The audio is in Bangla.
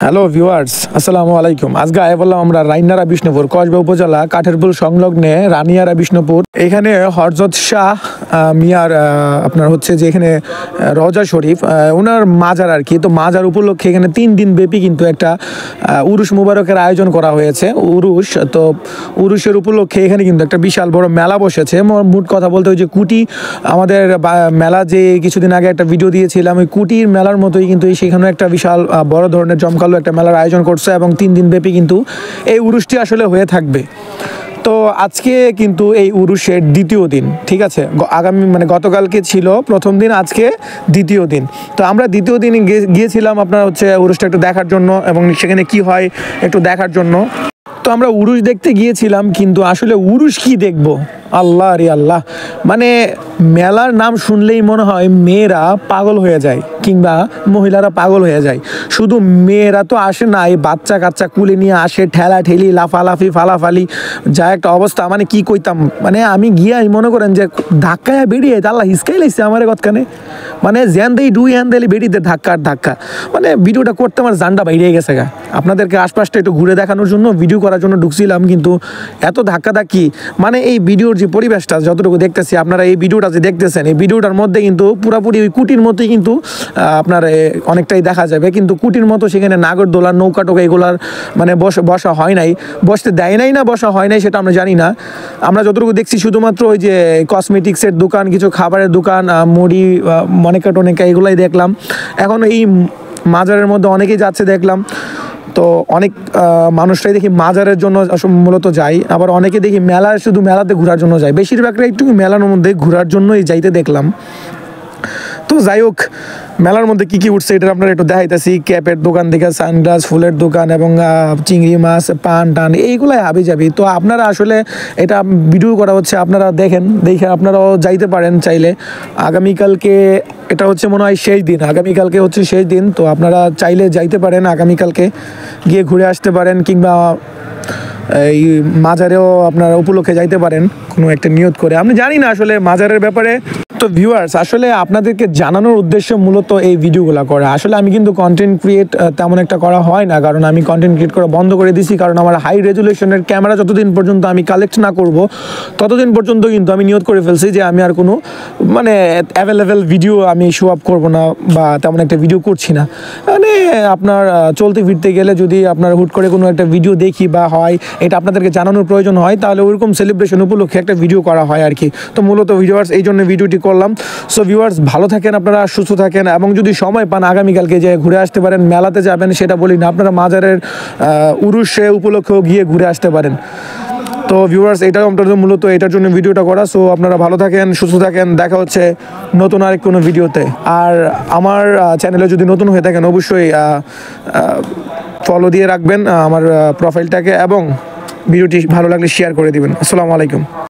হ্যালো ভিউয়ার্স, আসসালামু আলাইকুম। আজকে আয় বললাম আমরা রাইনারা বিষ্ণুপুর কসবা উপজেলা কাঠেরপুল সংলগ্নে রানিয়ারা বিষ্ণুপুর। এখানে হরজত শাহ মিয়ার আপনার হচ্ছে যে এখানে রওজা শরীফ ওনার মাজার আর কি। তো মাজার উপলক্ষে এখানে 3 দিন ব্যাপী কিন্তু একটা উরুস মুবারকের আয়োজন করা হয়েছে। তো উরুসের উপলক্ষে এখানে কিন্তু একটা বিশাল বড় মেলা বসেছে। মোট কথা বলতে ওই যে কুটি আমাদের মেলা যে কিছুদিন আগে একটা ভিডিও দিয়েছিলাম, ওই কুটির মেলার মতোই কিন্তু সেখানে একটা বিশাল বড় ধরনের জমকালো একটা মেলার আয়োজন করছে এবং 3 দিন ব্যাপী কিন্তু এই উরুসটি আসলে হয়ে থাকবে। তো আজকে কিন্তু এই উরুসের দ্বিতীয় দিন, ঠিক আছে। আগামী গতকালকে ছিল প্রথম দিন, আজকে দ্বিতীয় দিন। তো আমরা দ্বিতীয় দিন গিয়েছিলাম আপনার হচ্ছে উরুসটা একটু দেখার জন্য এবং সেখানে কি হয় একটু দেখার জন্য। তো আমরা উরুস দেখতে গিয়েছিলাম, কিন্তু আসলে উরুস কি দেখব, আল্লাহ রে আল্লাহ। মেলার নাম শুনলেই মনে হয় মেয়েরা পাগল হয়ে যায় কিংবা মহিলারা পাগল হয়ে যায়। শুধু মেয়েরা তো আসে না, এই বাচ্চা কাচ্চা কুলে নিয়ে আসে, ঠেলা ঠেলি লাফালাফি ফালাফালি, যা একটা অবস্থা। কি কইতাম, আমি গিয়ে মনে করেন যে ধাক্কায় বেরিয়ে আল্লাহ হিসকাই লাগছে আমার কতখানে। জ্যান দেই ডুই হ্যান দিলি বেরিয়ে ধাক্কা আর ধাক্কা। ভিডিওটা করতে আমার জানটা বাইরে গেছে গা। আপনাদেরকে আশপাশটা একটু ঘুরে দেখানোর জন্য ভিডিও করার জন্য ঢুকছিলাম, কিন্তু এত ধাক্কি। এই ভিডিওর যে পরিবেশটা যতটুকু দেখতেছি, আপনারা এই ভিডিওটা যে দেখতেছেন, এই ভিডিওটার মধ্যে কিন্তু পুরাপুরি ওই কুটির মতোই কিন্তু আপনার অনেকটাই দেখা যাবে। কিন্তু কুটির মতো সেখানে নাগরদোলা নৌকা টোকা এগুলার বসা হয় নাই, বসতে দেয় নাই না বসা হয় নাই সেটা আমরা জানি না। আমরা যতটুকু দেখছি শুধুমাত্র ওই যে কসমেটিক্সের দোকান, কিছু খাবারের দোকান, মুড়ি মনেকা টনেকা এগুলাই দেখলাম। এখন এই মাজারের মধ্যে অনেকেই যাচ্ছে দেখলাম। তো অনেক মানুষটাই দেখি মাজারের জন্য মূলত যায়, আবার অনেকে দেখি শুধু মেলাতে ঘোরার জন্য যায়। বেশিরভাগটা একটু মেলার মধ্যে ঘোরার জন্যই যাইতে দেখলাম। তো যাই হোক, মেলার মধ্যে কি কি উঠছে এটা আপনারা একটু দেখাইতেছি। ক্যাপের দোকান থেকে সানগ্লাস, ফুলের দোকান এবং চিংড়ি মাছ, পান টান এইগুলাই হাবি যাবি। তো আপনারা আসলে এটা ভিডিও করা হচ্ছে, আপনারা দেখে আপনারাও যাইতে পারেন চাইলে। আগামীকালকে এটা হচ্ছে মনে হয় শেষ দিন, আগামীকালকে হচ্ছে শেষ দিন। তো আপনারা চাইলে যাইতে পারেন, আগামীকালকে গিয়ে ঘুরে আসতে পারেন, কিংবা এই মাজারেও আপনারা উপলক্ষে যাইতে পারেন কোনো একটা নিয়ত করে। আমি জানি না আসলে মাজারের ব্যাপারে। তো ভিউয়ার্স, আসলে আপনাদেরকে জানানোর উদ্দেশ্যে মূলত এই ভিডিওগুলো করা। আসলে আমি কিন্তু কন্টেন্ট ক্রিয়েট তেমন একটা করা হয় না, কারণ আমি কন্টেন্ট ক্রিয়েট করা বন্ধ করে দিছি। কারণ আমার হাই রেজুলেশনের ক্যামেরা যতদিন পর্যন্ত আমি কালেক্ট না করব, ততদিন পর্যন্ত কিন্তু আমি নিয়ত করে ফেলছি যে আমি আর কোনো অ্যাভেলেবেল ভিডিও আমি শো আপ করবো না, বা তেমন একটা ভিডিও করছি না। আপনার চলতে ফিরতে গেলে যদি আপনার হুট করে কোনো একটা ভিডিও দেখি বা হয়, এটা আপনাদেরকে জানানোর প্রয়োজন হয়, তাহলে ওইরকম সেলিব্রেশন উপলক্ষে একটা ভিডিও করা হয় আর কি। তো মূলত ভিউয়ার্স এই জন্য ভিডিওটি করলাম। সো ভিউয়ার্স, ভালো থাকেন, আপনারা সুস্থ থাকেন, এবং যদি সময় পান আগামীকালকে যে ঘুরে আসতে পারেন, মেলাতে যাবেন সেটা বলি না, আপনারা মাজারের উরুসে উপলক্ষেও গিয়ে ঘুরে আসতে পারেন। তো ভিউয়ার্স, এটাও আপনাদের মূলত এটার জন্য ভিডিওটা করা। সো আপনারা ভালো থাকেন, সুস্থ থাকেন, দেখা হচ্ছে নতুন আরেক কোনো ভিডিওতে। আর আমার চ্যানেলে যদি নতুন হয়ে থাকেন অবশ্যই ফলো দিয়ে রাখবেন আমার প্রোফাইলটাকে, এবং ভিডিওটি ভালো লাগলে শেয়ার করে দিবেন। আসসালামু আলাইকুম।